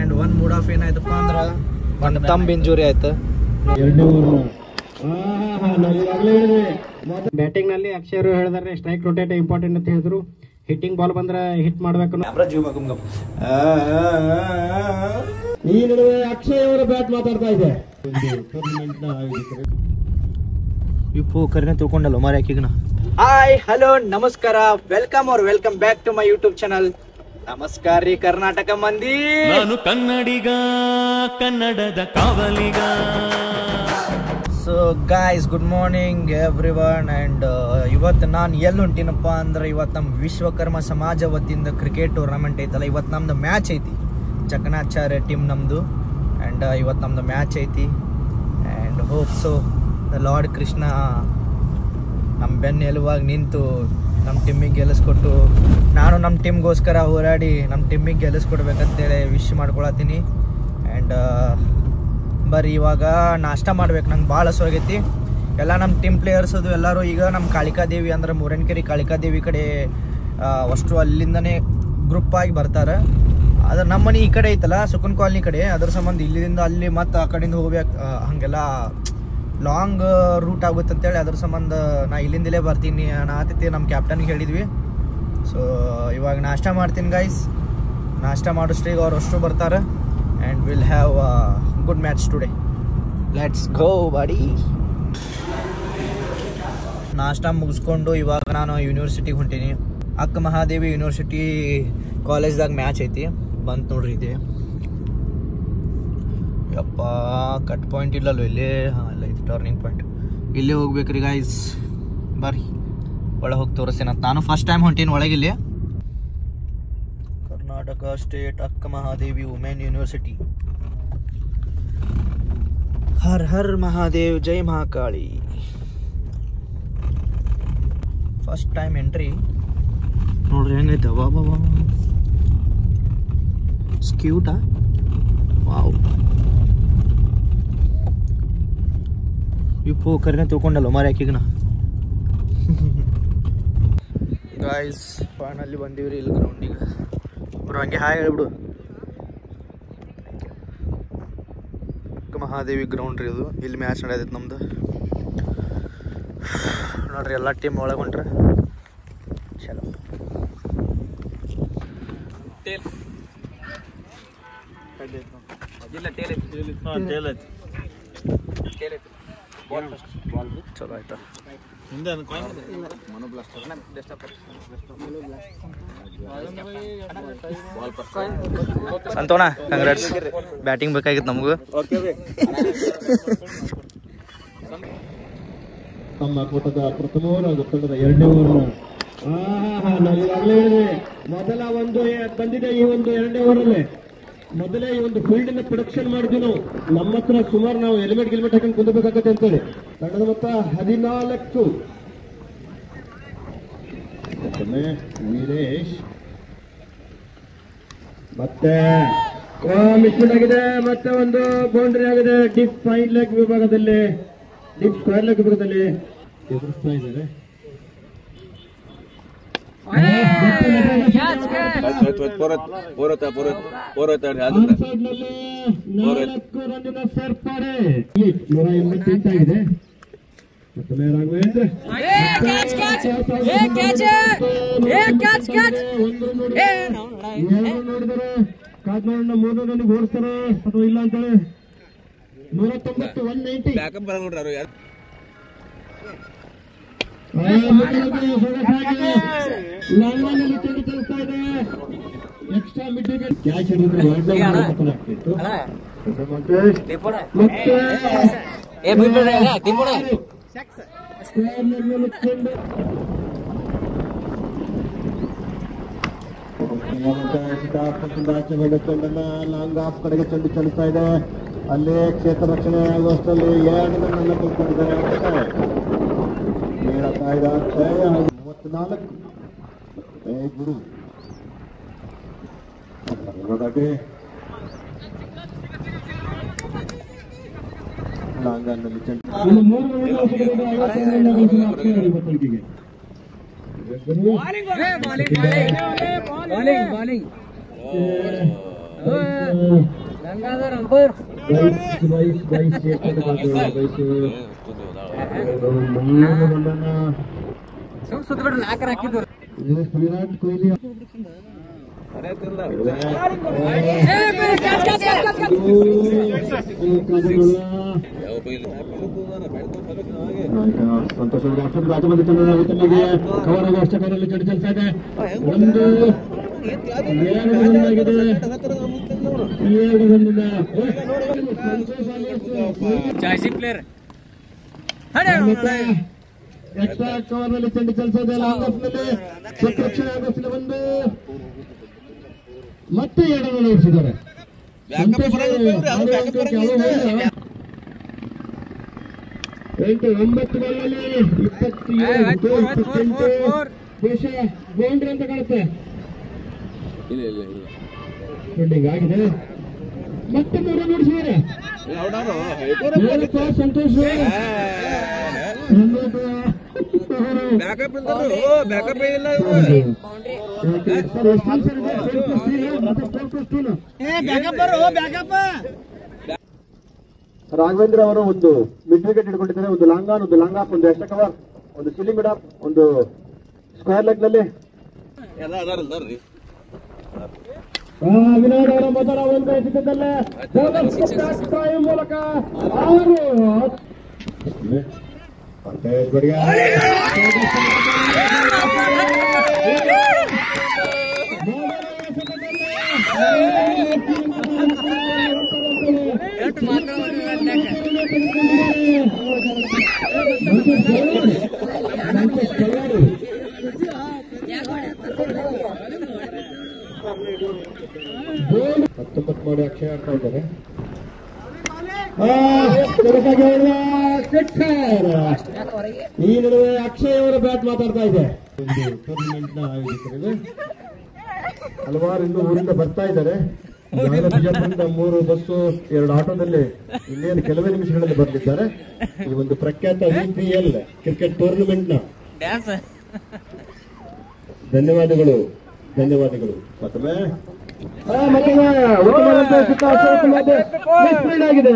And one mood of ಏನಾಯ್ತಪ್ಪ ಅಂದ್ರೆ ಒಂದು ತಂಬ್ ಇಂಜುರಿ ಆಯ್ತು. ಬ್ಯಾಟಿಂಗ್ ನಲ್ಲಿ ಅಕ್ಷಯ್ ಹೇಳಿದಾರೆ ಸ್ಟ್ರೈಕ್ ರೊಟೇಟ್ ಇಂಪಾರ್ಟೆಂಟ್ ಅಂತ ಹೇಳಿದ್ರು. ಹಿಟ್ಟಿಂಗ್ ಬಾಲ್ ಬಂದ್ರೆ ಹಿಟ್ ಮಾಡ್ಬೇಕು. ಈ ನಡುವೆ ಅಕ್ಷಯ್ ಅವರ ಬ್ಯಾಟ್ ಮಾತಾಡ್ತಾ ಇದೆ. ಇಪ್ಪು ಕರಿನ ತಿಳ್ಕೊಂಡಲ್ಲ ಮಾರಿ ಹಾಕಿಗಣ. ಹಾಯ್ ಹಲೋ ನಮಸ್ಕಾರ, welcome or welcome back to my YouTube channel. ನಮಸ್ಕಾರ ರೀ ಕರ್ನಾಟಕ ಮಂದಿ. ನಾನು ಕನ್ನಡಿಗ, ಕನ್ನಡದ ಕಾವಲಿಗ. So guys, good morning everyone. And ಇವತ್ತು ನಾನು ಎಲ್ಲಿ ಹೊಂಟೀನಪ್ಪ ಅಂದ್ರೆ ಇವತ್ತು ನಮ್ಮ ವಿಶ್ವಕರ್ಮ ಸಮಾಜ ವತಿಯಿಂದ ಕ್ರಿಕೆಟ್ ಟೂರ್ನಮೆಂಟ್ ಐತಲ್ಲ, ಇವತ್ತು ನಮ್ದು ಮ್ಯಾಚ್ ಐತಿ. ಚಕನಾಚಾರ್ಯ ಟೀಮ್ ನಮ್ಮದು. ಆ್ಯಂಡ್ ಇವತ್ತು ನಮ್ಮದು ಮ್ಯಾಚ್ ಐತಿ. And hope so the lord Krishna ನಮ್ಮ ಬೆನ್ನೆಲುವಾಗಿ ನಿಂತು ನಮ್ಮ ಟೀಮಿಗೆ ಗೆಲ್ಲಿಸ್ಕೊಟ್ಟು, ನಾನು ನಮ್ಮ ಟೀಮ್ಗೋಸ್ಕರ ಹೋರಾಡಿ ನಮ್ಮ ಟೀಮಿಗೆ ಗೆಲ್ಲಿಸ್ಕೊಡ್ಬೇಕಂತೇಳಿ ವಿಶ್ ಮಾಡ್ಕೊಳತ್ತೀನಿ. ಆ್ಯಂಡ್ ಬರೀ ಇವಾಗ ನಾಷ್ಟ ಮಾಡ್ಬೇಕು. ನಂಗೆ ಭಾಳ ಹಸುವಾಗೈತಿ. ಎಲ್ಲ ನಮ್ಮ ಟೀಮ್ ಪ್ಲೇಯರ್ಸ್ ಅದು ಎಲ್ಲರೂ ಈಗ ನಮ್ಮ ಕಾಳಿಕಾದೇವಿ ಅಂದ್ರೆ ಮೂರನ್ಕೆರೆ ಕಾಳಿಕಾದೇವಿ ಕಡೆ ಅಷ್ಟು ಅಲ್ಲಿಂದನೇ ಗ್ರೂಪ್ ಆಗಿ ಬರ್ತಾರೆ. ಅದು ನಮ್ಮ ಮನೆ ಈ ಕಡೆ ಐತಲ್ಲ ಸುಕುನ್ ಕಾಲನಿ ಕಡೆ, ಅದ್ರ ಸಂಬಂಧ ಇಲ್ಲಿಂದ ಅಲ್ಲಿ ಮತ್ತು ಆ ಕಡೆಯಿಂದ ಹೋಗ್ಬೇಕು. ಹಾಗೆಲ್ಲ ಲಾಂಗ್ ರೂಟ್ ಆಗುತ್ತೆ ಅಂತೇಳಿ ಅದ್ರ ಸಂಬಂಧ ನಾ ಇಲ್ಲಿಂದಲೇ ಬರ್ತೀನಿ ಆತೈತಿ. ನಮ್ಮ ಕ್ಯಾಪ್ಟನ್ಗೆ ಹೇಳಿದ್ವಿ. ಸೊ ಇವಾಗ ನಾಷ್ಟ ಮಾಡ್ತೀನಿ ಗೈಸ್. ನಾಷ್ಟ ಮಾಡಿಸ್ಟ್ರಿಗೆ ಅವ್ರು ಅಷ್ಟು ಬರ್ತಾರೆ. And will have good match today. Let's go body. ನಾಷ್ಟ ಮುಗಿಸ್ಕೊಂಡು ಇವಾಗ ನಾನು ಯೂನಿವರ್ಸಿಟಿಗೆ ಹೊಂಟೀನಿ. ಅಕ್ಕ ಮಹಾದೇವಿ ಯೂನಿವರ್ಸಿಟಿ ಕಾಲೇಜ್ದಾಗ ಮ್ಯಾಚ್ ಐತಿ. ಬಂತು ನೋಡ್ರಿ ಇದೆ. ಯಪ್ಪ ಕಟ್ ಪಾಯಿಂಟ್ ಇಲ್ಲಲ್ಲೋ ಇಲ್ಲಿ. ಹಾಂ ಇಲ್ಲ, ಇದು ಟರ್ನಿಂಗ್ ಪಾಯಿಂಟ್. ಇಲ್ಲೇ ಹೋಗ್ಬೇಕ್ರಿ ಗಾಯ್ಸ್. ಬರ್ರಿ ಒಳಗೆ ಹೋಗಿ ತೋರಿಸ್ತೇನೆ. ನಾನು ಫಸ್ಟ್ ಟೈಮ್ ಹೊಂಟೀನಿ ಒಳಗಿಲ್ಲಿ. ಕರ್ನಾಟಕ ಸ್ಟೇಟ್ ಅಕ್ಕ ಮಹಾದೇವಿ ವುಮೆನ್ ಯೂನಿವರ್ಸಿಟಿ. ಹರ್ ಹರ್ ಮಹಾದೇವ್, ಜೈ ಮಹಾಕಾಳಿ. ಫಸ್ಟ್ ಟೈಮ್ ಎಂಟ್ರಿ ನೋಡ್ರಿ ಹೆಂಗೈತೆ. ಬಾಬಾ ಕ್ಯೂಟಾ. ವಾವ್, ಇಪ್ಪು ಕರಿನ ತಿಳ್ಕೊಂಡಲ್ಲ ಮಾರಿ ಹಾಕಿಗಣ. ಗಾಯ್ಸ್ ಫೈನಲಿ ಬಂದೀವ್ರಿ ಇಲ್ಲಿ ಗ್ರೌಂಡಿಗೆ. ಒಬ್ರು ಹಂಗೆ ಹಾಯ್ ಹೇಳ್ಬಿಡು. ಅಕ್ಕ ಮಹಾದೇವಿ ಗ್ರೌಂಡ್ ರೀ ಇದು. ಇಲ್ಲಿ ಮ್ಯಾಚ್ ನಡೆಯೈತೆ ನಮ್ದು. ನೋಡ್ರಿ ಎಲ್ಲ ಟೀಮ್ ಒಳಗೆ ಹೊಂಟ್ರೆ ಚಲೋ. ಚಲೋ ಆಯ್ತಾ. ಸಂತೋಣ ಕಂಗ್ರಾಟ್ಸ್. ಬ್ಯಾಟಿಂಗ್ ಬೇಕಾಗಿತ್ತು ನಮಗೂ. ತಮ್ಮ ಕೂಟದ ಪ್ರಥಮ ಓವರ್ ಹಾಗೂ ತಂಡದ ಎರಡನೇ ಓವರ್ನ ಮೊದಲ ಒಂದು ಬಂದಿದೆ. ಈ ಒಂದು ಎರಡನೇ ಓವರಲ್ಲಿ ಮೊದಲೇ ಈ ಒಂದು ಫೀಲ್ಡ್ ನ ಪ್ರೊಡಕ್ಷನ್ ಮಾಡಿದ್ವಿ ನಾವು. ನಮ್ಮ ಹತ್ರ ಸುಮಾರು ನಾವು ಹೆಲ್ಮೆಟ್ ಗಿಲ್ಮೆಟ್ ಹಾಕೊಂಡು ಕುಂದಬೇಕಾಗತ್ತೆ ಅಂತೇಳಿ. ತಂಡದ ಮೊತ್ತ 14. ವೀರೇಶ್ ಮತ್ತೆ ಮಿಸ್ಟೇಕ್ ಆಗಿದೆ. ಮತ್ತೆ ಒಂದು ಬೌಂಡ್ರಿ ಆಗಿದೆ. ಡಿಪ್ ಫೈನ್ ಲೆಗ್ ವಿಭಾಗದಲ್ಲಿ, ಡಿಪ್ ಸ್ಕ್ವೇರ್ ಲೆಗ್ ವಿಭಾಗದಲ್ಲಿ ಎದುರಿಸ್ತಾ ಇದ್ದಾರೆ. ಸೇರ್ಪಡೆ 188 ಆಗಿದೆ. ನೋಡಿದರೆ ಕಾದ್ಮಾಡನ್ನ ಮೂರನೇ ಓಡಿಸ್ತಾರೆ ಅಥವಾ ಇಲ್ಲ ಅಂತೇಳಿ. 190 190 ಲಂಡನ್ನಲ್ಲಿ ಚೆಂಡು ಚಲಿಸ್ತಾ ಇದೆ. ಎಕ್ಸ್ಟ್ರಾ ಮಿಡ್ ವಿಕೆಟ್ ಕ್ಯಾಚ್ ಹಿಡಿದ್ರೆ ಆಗ್ತಿತ್ತು. ಚೆಂಡನ್ನ ಲಾಂಗ್ ಆಫ್ ಕಡೆಗೆ ಚೆಂಡು ಚಲಿಸ್ತಾ ಇದೆ. ಅಲ್ಲಿ ಕ್ಷೇತ್ರ ರಕ್ಷಣೆ ಆಗುವಷ್ಟರಲ್ಲಿ 2 ರನ್ ತೆಗೆದುಕೊಂಡಿದ್ದಾರೆ. 34 ಗುರು ಲಾಂಗನಲ್ಲಿ ಚೆಂಡು ವಿರಾಟ್ ಕೊಹ್ಲಿ ಸಂತೋಷ ರಾಜಮಂದಿ ಚಂದ್ರನಿಗೆ ಕವರ್ ಆಗುವ ಅಷ್ಟರಲ್ಲಿ ಚಡಿ ಕೆಲಸ ಇದೆ. ಒಂದು 2 ರನ್ ಆಗಿದೆ. 2 ರನ್ನಿಂದ ಎಕ್ಸ್ಟ್ರಾ ಕವರ್ ನಲ್ಲಿ ಚಂಡಿ ಕೆಲಸ ಇದೆ. ಲಾಂಗ್ ಆಫ್ ನಲ್ಲಿ ರಕ್ಷಣೆ ಆಗೋಷ್ಟಿಲ್ಲ. ಒಂದು ಮತ್ತೆ 2 ರನ್ ಓಡಿಸಿದ್ದಾರೆ. 8-9 ಬಾಲ್ನಲ್ಲಿ 27 ದೇಶ ಬೌಂಡ್ರಿ ಅಂತ ಕಾಣುತ್ತೆ. ಫೀಲ್ಡಿಂಗ್ ಆಗಿದೆ. ಮತ್ತೆ 3 ರನ್ ಓಡಿಸಿದ್ದಾರೆ. ಸಂತೋಷ್ ರಾಘವೇಂದ್ರ ಅವರು ಒಂದು ಮಿಡ್ ವಿಕೆಟ್ ಹಿಡ್ಕೊಂಡಿದ್ದಾರೆ. ಒಂದು ಲಾಂಗ್ ಆನ್, ಒಂದು ಲಾಂಗ್ ಆಫ್, ಒಂದು ಎಕ್ಸ್ಟ್ರಾ ಕವರ್, ಒಂದು ಸಿಲ್ಲಿಂಗ್ ಮಿಡ್ ಆಫ್, ಒಂದು ಸ್ಕ್ವೇರ್ ಲೆಗ್ ನಲ್ಲಿ ವಿನೋದ್ ಅವರ ಮೊದಲ ಒಂದು ಚಿತ್ರದಲ್ಲೇ ಮೂಲಕ 19 ಮಾಡಿ ಅಕ್ಷಯ ಆಡ್ತಾ ಇದ್ದಾರೆ. ಈ ನಡುವೆ ಅಕ್ಷಯ್ ಅವರ ಬ್ಯಾಟ್ ಮಾತಾಡ್ತಾ ಇದೆ. ಒಂದು ಟೂರ್ನಮೆಂಟ್ ನ ಆಯೋಜಕರಿಗೆ ಹಲವಾರು ಇಂದು ಊರಿಂದ ಬರ್ತಾ ಇದ್ದಾರೆ. ಬಿಜಾಪುರದಿಂದ 3 ಬಸ್ಸು 2 ಆಟೋದಲ್ಲಿ ಇನ್ನೇನು ಕೆಲವೇ ನಿಮಿಷಗಳಲ್ಲಿ ಬರಲಿದ್ದಾರೆ. ಈ ಒಂದು ಪ್ರಖ್ಯಾತ IPL ಕ್ರಿಕೆಟ್ ಟೂರ್ನಮೆಂಟ್ ನ ಧನ್ಯವಾದಗಳು. ಮತ್ತೊಮ್ಮೆ ಆಗಿದೆ.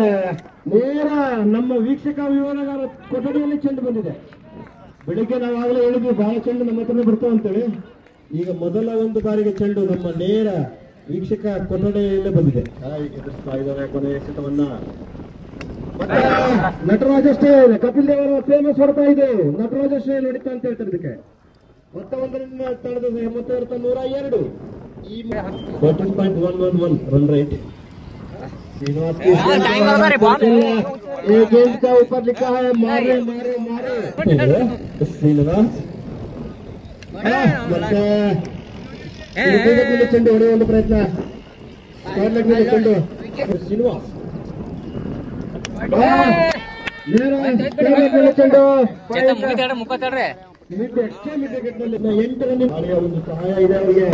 ನೇರ ನಮ್ಮ ವೀಕ್ಷಕ ವಿವರಗಾರ ಕೊಠಡಿಯಲ್ಲಿ ಚೆಂಡು ಬಂದಿದೆ. ಬೆಳಿಗ್ಗೆ ನಾವಾಗಲೇ ಹೇಳಿದ್ವಿ ಬಹಳ ಚೆಂಡು ನಮ್ಮ ಹತ್ರನೇ ಬರ್ತಾವ ಅಂತೇಳಿ. ಈಗ ಮೊದಲ ಒಂದು ಬಾರಿಗೆ ಚೆಂಡು ನಮ್ಮ ನೇರ ವೀಕ್ಷಕ ಕೊಠಡಿಯಲ್ಲೇ ಬಂದಿದೆ. ಎದುರಿಸ್ತಾ ಇದ್ದಾರೆ ಕೊನೆಯ ಎಸೆತವನ್ನ. ನಟರಾಜ ಸ್ಟೈಲ್ ಕಪಿಲ್ ದೇವ್ ಅವರ ಫೇಮಸ್ ಹೊಡ್ತಾ ಇದೆ. ನಟರಾಜ ಸ್ಟೈಲ್ ಹೊಡಿತಾ ಅಂತ ಹೇಳ್ತಾರೆ. ಇದಕ್ಕೆ ಮೊತ್ತ 1 ತಡೆದ 102 14.111 रन रेट. श्रीनिवास गेंद का ऊपर लिखा है मारे मारे मारे. श्रीनिवास ಚೆಂಡು ಹೊಡೆಯುವ ಒಂದು ಪ್ರಯತ್ನ. ಸ್ಕ್ವೇರ್ ಲೆಗ್ ನಲ್ಲಿ ಚೆಂಡು. ಶ್ರೀನಿವಾಸ್ ಚೆಂಡು 8 ರನ್. ಒಂದು ಸಹಾಯ ಇದೆ ಅವರಿಗೆ.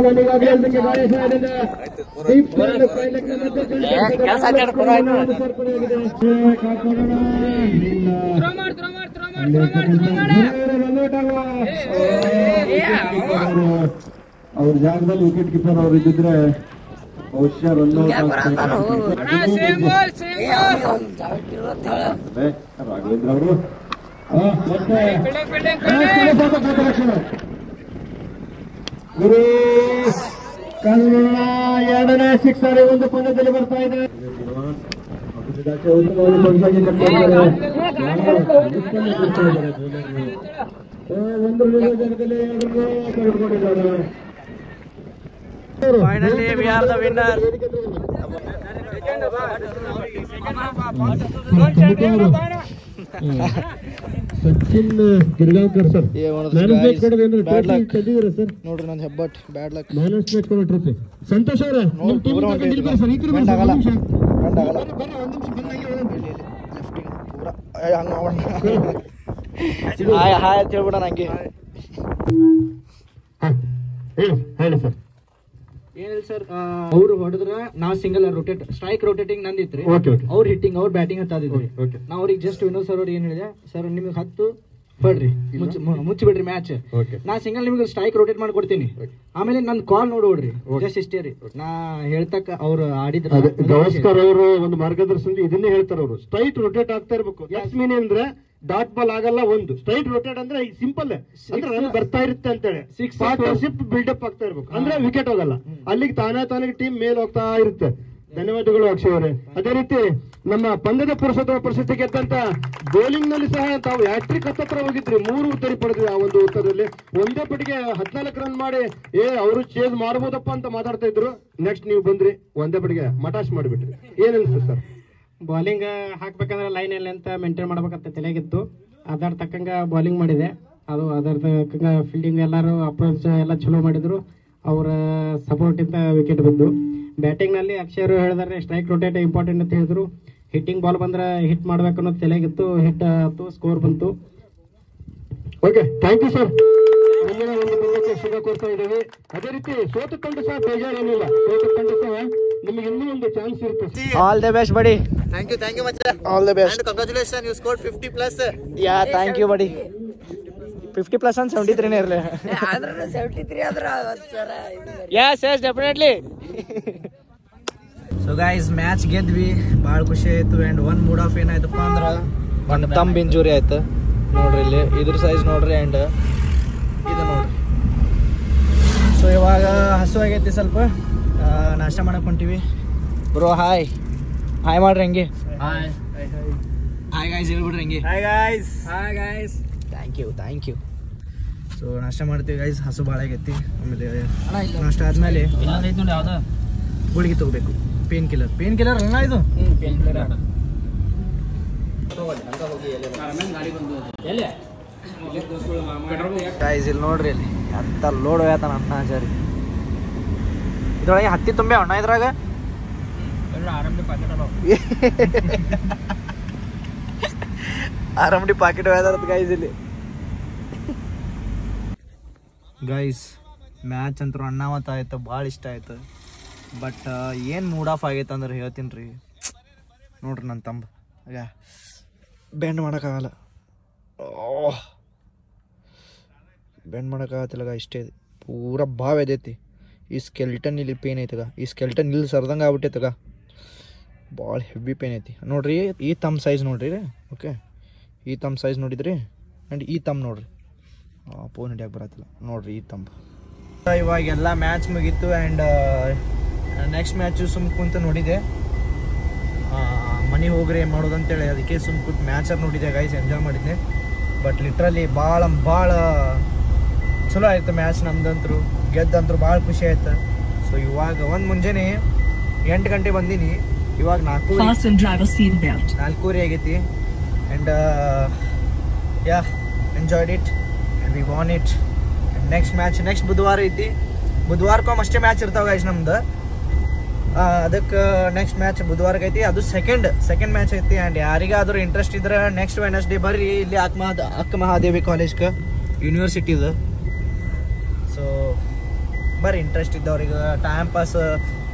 ನನಗಾಗಲೇ ಅದಕ್ಕೆ ಗಾಯ ಸಹಾಯದಿಂದ ಅವ್ರ ಜಾಗದಲ್ಲಿ ವಿಕೆಟ್ ಕೀಪರ್ ಅವರು ಇದ್ದಿದ್ರೆ ಬಹುಶಃ ರನ್ಔಟ್ ರಾಘವೇಂದ್ರ ಅವರು ಗುರು ಕನ್ನಡ 2ನೇ ಸಿಕ್ಸರ್ ಒಂದು ಪಂದ್ಯದಲ್ಲಿ ಬರ್ತಾ ಇದೆ. ಒಂದು ಜಾಗದಲ್ಲಿ ಕಳೆದುಕೊಂಡಿದ್ದಾರೆ. Finally, we are the winner. Sachin Girgaonkar sir ನೋಡ್ರಿ ನಂದು ಹೆಬ್ಬಟ್ ಬ್ಯಾಡ್ ಲಕ್. ಟ್ರೋಫಿ. ಸಂತೋಷ್ ಅವರೇ ಸರ್ ಈ ಕಡೆ ಹಾಯ್ ಅಂತ ಹೇಳ್ಬಿಡ ನಂಗೆ. ಹೇಳಿ ಸರ್. ಏನಿಲ್ಲ ಸರ್, ಅವ್ರು ಹೊಡೆದ್ರ ನಾವ್ ಸಿಂಗಲ್ ರೊಟೇಟ್ ಸ್ಟ್ರೈಕ್ ರೊಟೇಟಿಂಗ್ ನಂದಿತ್ರಿ. ಅವ್ರ ಹಿಟ್ಟಿಂಗ್ ಅವ್ರ ಬ್ಯಾಟಿಂಗ್ ಹತ್ತಿದ್ರಿ. ನಾ ಅವ್ರಿಗೆ ಜಸ್ಟ್ ವಿನೋದ್ ಸರ್ ಅವ್ರಿಗೆ ಏನ್ ಹೇಳಿದೆ, ಸರ್ ನಿಮಗೆ 10 ಬರ್ರಿ ಮುಚ್ಚಿಬಿಡ್ರಿ ಮ್ಯಾಚ್. ನಾ ಸಿಂಗಲ್ ನಿಮ್ಗೆ ಸ್ಟ್ರೈಕ್ ರೊಟೇಟ್ ಮಾಡಿ ಕೊಡ್ತೀನಿ. ಆಮೇಲೆ ನನ್ ಕಾಲ್ ನೋಡ್ರಿ ಜಸ್ಟ್ ಇಷ್ಟೇ ರೀ. ನಾ ಹೇಳ್ತಕ್ಕ ಅವ್ರು ಆಡಿದ್ರ ಗವಾಸ್ಕರ್ ಅವರು ಒಂದು ಮಾರ್ಗದರ್ಶನ ಇದನ್ನೇ ಹೇಳ್ತಾರ ಅವರು, ಸ್ಟ್ರೈಟ್ ರೊಟೇಟ್ ಆಗ್ತಾ ಇರ್ಬೇಕು. ಎಕ್ಸ್ ಮೀನ್ ಅಂದ್ರೆ ಡಾಟ್ ಬಾಲ್ ಆಗಲ್ಲ, ಒಂದು ಸ್ಟ್ರೈಟ್ ರೊಟೇಟ್ ಅಂದ್ರೆ ಸಿಂಪಲ್ ಅಂದ್ರೆ ರನ್ ಬರ್ತಾ ಇರುತ್ತೆ ಅಂತೇಳಿ ಪಾರ್ಟ್ನರ್ಶಿಪ್ ಬಿಲ್ಡಪ್ ಆಗ್ತಾ ಇರ್ಬೇಕು ಅಂದ್ರೆ ವಿಕೆಟ್ ಹೋಗಲ್ಲ, ಅಲ್ಲಿಗೆ ತಾನೇ ಟೀಮ್ ಮೇಲೆ ಹೋಗ್ತಾ ಇರುತ್ತೆ. ಧನ್ಯವಾದಗಳು ಅಕ್ಷಯ್ ಅವರೇ. ಅದೇ ರೀತಿ ನಮ್ಮ ಪಂದ್ಯದ ಪುರುಷೋತ್ತಮ ಪ್ರಶಸ್ತಿ ಗೆದ್ದಂತ ಬೌಲಿಂಗ್ ನಲ್ಲಿ ಸಹ ತಾವು ಹ್ಯಾಟ್ರಿಕ್ ಹತ್ರ ಹೋಗಿದ್ರಿ, 3 ಉತ್ತರಿ ಪಡೆದ್ರಿ. ಆ ಒಂದು ಉತ್ತರದಲ್ಲಿ ಒಂದೇ ಪಟ್ಟಿಗೆ 14 ರನ್ ಮಾಡಿ ಅವರು ಚೇಸ್ ಮಾಡಬಹುದಪ್ಪ ಅಂತ ಮಾತಾಡ್ತಾ ಇದ್ರು. ನೆಕ್ಸ್ಟ್ ನೀವು ಬಂದ್ರಿ ಒಂದೇ ಪಟ್ಟಿಗೆ ಮಟಾಶ್ ಮಾಡಿಬಿಟ್ರಿ. ಏನ್ ಅನ್ಸುತ್ತೆ ಸರ್? ಬೌಲಿಂಗ್ ಹಾಕ್ಬೇಕಂದ್ರೆ ಲೈನ್ ಅಲ್ಲಿ ಅಂತ ಮೇಂಟೈನ್ ಮಾಡ್ಬೇಕಂತ ತಲೆಗಿತ್ತು. ಅದರ ತಕ್ಕಂಗ ಬೌಲಿಂಗ್ ಮಾಡಿದೆ. ಅದು ಅದರ ತಕ್ಕಂಗ ಫೀಲ್ಡಿಂಗ್ ಎಲ್ಲರೂ ಅಪ್ರೋಚ್ ಎಲ್ಲ ಚಲೋ ಮಾಡಿದ್ರು. ಅವರ ಸಪೋರ್ಟ್ ಇಂದ ವಿಕೆಟ್ ಬಂದು. ಬ್ಯಾಟಿಂಗ್ ನಲ್ಲಿ ಅಕ್ಷಯ್ ಅವರು ಹೇಳಿದಾರೆ ಸ್ಟ್ರೈಕ್ ರೊಟೇಟ್ ಇಂಪಾರ್ಟೆಂಟ್ ಅಂತ ಹೇಳಿದ್ರು. ಹಿಟ್ಟಿಂಗ್ ಬಾಲ್ ಬಂದ್ರೆ ಹಿಟ್ ಮಾಡ್ಬೇಕು ಅನ್ನೋದು ತಲೆಗಿತ್ತು. ಹಿಟ್ ಆಯ್ತು, ಸ್ಕೋರ್ ಬಂತು. Okay, thank you sir. ಮುಂದಿನ ಒಂದು ಪಂದ್ಯಕ್ಕೆ ಶುಭ ಕೋರ್ತಾ ಇದ್ದೇವೆ. ಅದೇ ರೀತಿ ಸೋತು ತಂಡ ಸಹ ಬೇಜಾರೇನಿಲ್ಲ, ಸೋತು ತಂಡ ಸಹ ನಿಮಗೆ ಇನ್ನೂ ಒಂದು ಚಾನ್ಸ್ ಇರುತ್ತೆ. All the best buddy. Thank you much. All the best. And congratulations, you scored 50 plus. Yeah thank you buddy. 50 plus ಅಂತ 73 ಇರಲಿ. ಆದ್ರೆ 73 ಆದ್ರೆ sir yes definitely. So guys match ಗೆದ್ವಿ, ಭಾಳ ಖುಷಿ ಆಯ್ತು. ಆ್ಯಂಡ್ ಒನ್ ಮೂಡ್ ಆಫ್ ಏನಾಯ್ತಪ್ಪ ಅಂದ್ರೆ ಒಂದು ತಂಬ್ ಇಂಜುರಿ ಆಯ್ತು. ನೋಡ್ರಿ ಇಲ್ಲಿ ಇದ್ರ ಸೈಜ್ ನೋಡ್ರಿ, ಆ್ಯಂಡ್ ಇದು ನೋಡ್ರಿ. ಸೊ ಇವಾಗ ಹಸು ಆಗೈತಿ, ಸ್ವಲ್ಪ ನಾಷ್ಟ ಮಾಡಕ್ ಹೊಂಟಿವಿ. ಬ್ರೋ ಹಾಯ್ ಮಾಡ್ರಿ ಹಂಗೆ. ಹಾಯ್ ಗೈಸ್ ಹೇಳ್ಬಿಡ್ರಿ ಹಂಗೆ. Hi guys. Thank you. So ನಾಷ್ಟ ಮಾಡ್ತೀವಿ ಗೈಸ್, ಹಸು ಭಾಳ ಆಗೈತಿ. ಆಮೇಲೆ ನಾಷ್ಟ ಆದ್ಮೇಲೆ ಗುಳಿಗೆ ತಗೋಬೇಕು, ಪೇನ್ ಕಿಲ್ಲರ್ ಅಲ್ಲ ಇದು. ಗೈಸ್ ಇಲ್ಲಿ ನೋಡ್ರಿ, ಇಲ್ಲಿ ಅಂತ ಲೋಡ್ ಹೋಯ್ತಾನ ಅನ್ನ ಸರಿ. ಇದ್ರೊಳಗೆ ಹತ್ತಿ ತುಂಬೆ ಅಣ್ಣ, ಇದ್ರಾಗ ಆರಾಮಡಿ ಪಾಕೆಟ್ ಹೋಯ್ತಾರ ಗೈಸ್ ಇಲ್ಲಿ. ಗೈಸ್ ಮ್ಯಾಚ್ ಅಂತೂ ಅಣ್ಣಾವತ್ತ ಆಯ್ತು, ಭಾಳ ಇಷ್ಟ ಆಯ್ತು. ಬಟ್ ಏನು ಮೂಡ್ ಆಫ್ ಆಗೈತೆ ಅಂದ್ರೆ ಹೇಳ್ತೀನಿ ರೀ. ನೋಡ್ರಿ ನನ್ನ ತಂಬ ಆಗ ಬೆಂಡ್ ಮಾಡೋಕ್ಕಾಗಲ್ಲ, ಬೆಂಡ್ ಮಾಡೋಕ್ಕಾಗತ್ತಿಲ್ಲ. ಇಷ್ಟೇ ಪೂರ ಬಾವ್ ಎದೈತಿ. ಈ ಸ್ಕೆಲ್ಟನ್ ಇಲ್ಲಿ ಪೇನ್ ಐತಗ, ಈ ಸ್ಕೆಲ್ಟನ್ ಇಲ್ಲಿ ಸರ್ದಂಗೆ ಆಗ್ಬಿಟ್ಟೈತಗ, ಭಾಳ ಹೆವಿ ಪೇನ್ ಐತಿ. ನೋಡ್ರಿ ಈ ತಮ್ಮ ಸೈಜ್ ನೋಡ್ರಿ. ಓಕೆ, ಈ ತಮ್ಮ ಸೈಜ್ ನೋಡಿದ್ರಿ. ಆ್ಯಂಡ್ ಈ ತಮ್ಮ ನೋಡ್ರಿ, ಫೋನ್ ಹಿಡಿಯೋಕೆ ಬರತ್ತಿಲ್ಲ ನೋಡ್ರಿ ಈ ತಂಬ. ಇವಾಗೆಲ್ಲ ಮ್ಯಾಚ್ ಮುಗೀತು. ಆ್ಯಂಡ್ ನೆಕ್ಸ್ಟ್ ಮ್ಯಾಚು ಸುಮ್ ಕುಂತು ನೋಡಿದೆ. ಮನೆಗೆ ಹೋಗ್ರಿ ಏನು ಮಾಡೋದು ಅಂತೇಳಿ ಅದಕ್ಕೆ ಸುಮ್ ಕುಂತು ಮ್ಯಾಚರ್ ನೋಡಿದೆ ಗೈಸ್, ಎಂಜಾಯ್ ಮಾಡಿದ್ದೆ. ಬಟ್ ಲಿಟ್ರಲಿ ಭಾಳ ಚಲೋ ಆಯ್ತು ಮ್ಯಾಚ್. ನಮ್ದಂತರು ಗೆದ್ದಂತರು ಭಾಳ ಖುಷಿ ಆಯ್ತು. ಸೊ ಇವಾಗ ಒಂದು ಮುಂಜಾನೆ 8 ಗಂಟೆ ಬಂದೀನಿ, ಇವಾಗ 4:04 ಆಗೈತಿ. And yeah enjoyed it and we won it. And next match next ಬುಧವಾರ ಐತಿ. ಬುಧವಾರಕ್ಕೊಮ್ಮೆ ಅಷ್ಟೇ ಮ್ಯಾಚ್ ಇರ್ತಾವೆ ಗೈಸ್ ನಮ್ದು. ಅದಕ್ಕೆ ನೆಕ್ಸ್ಟ್ ಮ್ಯಾಚ್ ಬುಧವಾರಕ್ಕೆ ಐತಿ, ಅದು ಸೆಕೆಂಡ್ ಮ್ಯಾಚ್ ಐತಿ. ಆ್ಯಂಡ್ ಯಾರಿಗಾದ್ರೂ ಇಂಟ್ರೆಸ್ಟ್ ಇದ್ರೆ ನೆಕ್ಸ್ಟ್ ವೆಡ್ನೆಸ್ಡೇ ಬರ್ರಿ ಇಲ್ಲಿ ಅಕ್ಕ ಮಹಾದೇವಿ ಕಾಲೇಜ್ಗೆ, ಯೂನಿವರ್ಸಿಟಿದು. ಸೊ ಬರ್ರಿ ಇಂಟ್ರೆಸ್ಟ್ ಇದ್ದವ್ರಿಗೆ, ಟೈಮ್ ಪಾಸ್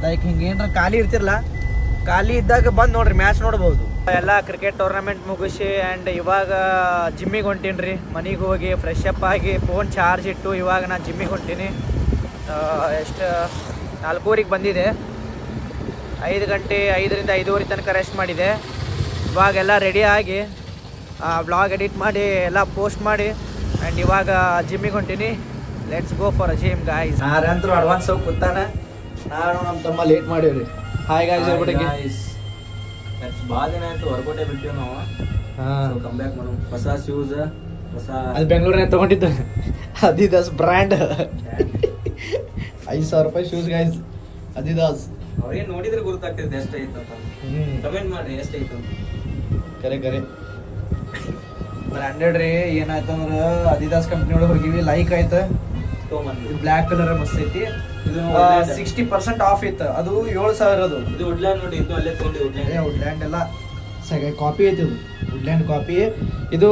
ಲೈಕ್ ಹಿಂಗೆ ಏನಾರ ಖಾಲಿ ಇರ್ತಿರಲ್ಲ, ಖಾಲಿ ಇದ್ದಾಗ ಬಂದು ನೋಡ್ರಿ ಮ್ಯಾಚ್ ನೋಡ್ಬೋದು. ಎಲ್ಲ ಕ್ರಿಕೆಟ್ ಟೂರ್ನಮೆಂಟ್ ಮುಗಿಸಿ ಆ್ಯಂಡ್ ಇವಾಗ ಜಿಮ್ಮಿಗೆ ಹೊಂಟೀನಿ ರೀ. ಮನೆಗೆ ಹೋಗಿ ಫ್ರೆಶ್ ಅಪ್ ಆಗಿ ಫೋನ್ ಚಾರ್ಜ್ ಇಟ್ಟು ಇವಾಗ ನಾನು ಜಿಮ್ಮಿಗೆ ಹೊಂಟೀನಿ. ಎಷ್ಟು 4:00 ಬಂದಿದೆ. 5 ಗಂಟೆ 5ರಿಂದ 5:30 ತನಕ ರೆಸ್ಟ್ ಮಾಡಿದೆ. ಇವಾಗೆಲ್ಲ ರೆಡಿ ಆಗಿ ಬ್ಲಾಗ್ ಎಡಿಟ್ ಮಾಡಿ ಎಲ್ಲ ಪೋಸ್ಟ್ ಮಾಡಿ ಆ್ಯಂಡ್ ಇವಾಗ ಜಿಮ್ಮಿಗೆ ಹೊಂಟೀನಿ. Let's go for a gym guys. ನಾರಂತರೂ ಅಡ್ವಾನ್ಸ್ ಹೋಗಿ ಕೂತಾನ, ನಾನು ನಮ್ಮ ತಮ್ಮ ಲೇಟ್ ಮಾಡೀವಿ. ಹಾಯ್ ಗೈಸ್ ಹೇಳ್ಬಿಟ್ಟಿಗೆ. ಭಾಳ ದಿನ ಆಯ್ತು ಹೊರಗೋಟೆ ಬಿಟ್ಟಿವಿ ನಾವು. ಕಮ್ ಬ್ಯಾಕ್ ಮಾಡೋಣ. ಹೊಸ ಶೂಸ್, ಹೊಸ ಅಲ್ಲಿ ಬೆಂಗಳೂರಿನಾಗ ತೊಗೊಂಡಿದ್ದು ಅದಿದಾಸ್ ಬ್ರ್ಯಾಂಡ್. 5,000 ರೂಪಾಯಿ ಶೂಸ್ ಗೈಸ್, ಅದಿದಾಸ್. ಅವ್ರಿಗೆ ನೋಡಿದ್ರೆ ಗೊತ್ತಾಗ್ತದೆ ಎಷ್ಟೈತೆ ಅಂತ. ಕಮೆಂಟ್ ಮಾಡ್ರಿ ಎಷ್ಟೈತು. ಕರೆ ಬ್ರ್ಯಾಂಡೆಡ್ ರೀ. ಏನಾಯ್ತು ಅಂದ್ರೆ ಅದಿದಾಸ್ ಕಂಪ್ನಿ ಒಳಗೆ ಹೋಗಿವಿ, ಲೈಕ್ ಆಯ್ತು. ಬ್ಲ್ಯಾಕ್ ಕಲರ್ ಮಸ್ತ್ ಐತಿ. ಇದು 60% ಆಫ್ ಇತ್ತು. ಅದು 7,000 ಅದು. ಇದು ವುಡ್ಲ್ಯಾಂಡ್ ನೋಡಿ, ಇದು ಅಲ್ಲೇ ತೊಗೊಂಡು ವುಡ್ಲ್ಯಾಂಡ್ ಎಲ್ಲ ಕಾಪಿ ಐತಿ. ಇದು ವುಡ್ಲ್ಯಾಂಡ್ ಕಾಪಿ. ಇದು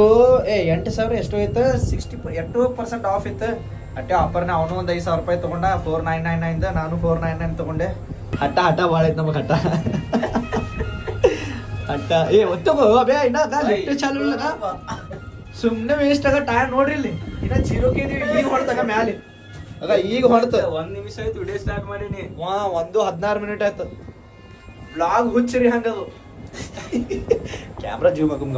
8,000 ಎಷ್ಟೋ ಐತೆ, 60% ಆಫ್ ಇತ್ತು. ಅಟ್ಟೆ ಆಫರ್ನ ಅವನು ಒಂದು 5,000 ರೂಪಾಯಿ ತೊಗೊಂಡ. 4,999 ನಾನು 4,999 ತೊಗೊಂಡೆ. ಹಠ ಭಾಳ ಐತೆ ನಮಗೆ ಹಠ. ಒತ್ತಗೋ ಬೇ ಇನ್ನ ಚಾಲು ಇಲ್ಲ. ಸುಮ್ನೆ ವೇಸ್ಟ್ ಆಗ ಟೈಮ್ ನೋಡ್ರಿ ಇಲ್ಲಿ ಇನ್ನ 0 ಇದೀವಿ. ಈಗ ಹೊಡ್ತಾಗ ಮ್ಯಾಲೆ ಆಗ ಈಗ ಹೊಡ್ತ 1 ನಿಮಿಷ ಆಯ್ತು ವಿಡಿಯೋ ಸ್ಟಾರ್ಟ್ ಮಾಡೀನಿ. 16 ಮಿನಿಟ್ ಆಯ್ತು. ಬ್ಲಾಗ್ ಹುಚ್ಚರಿ ಹಂಗದು. Camera zoom ಹಾಕುಮ್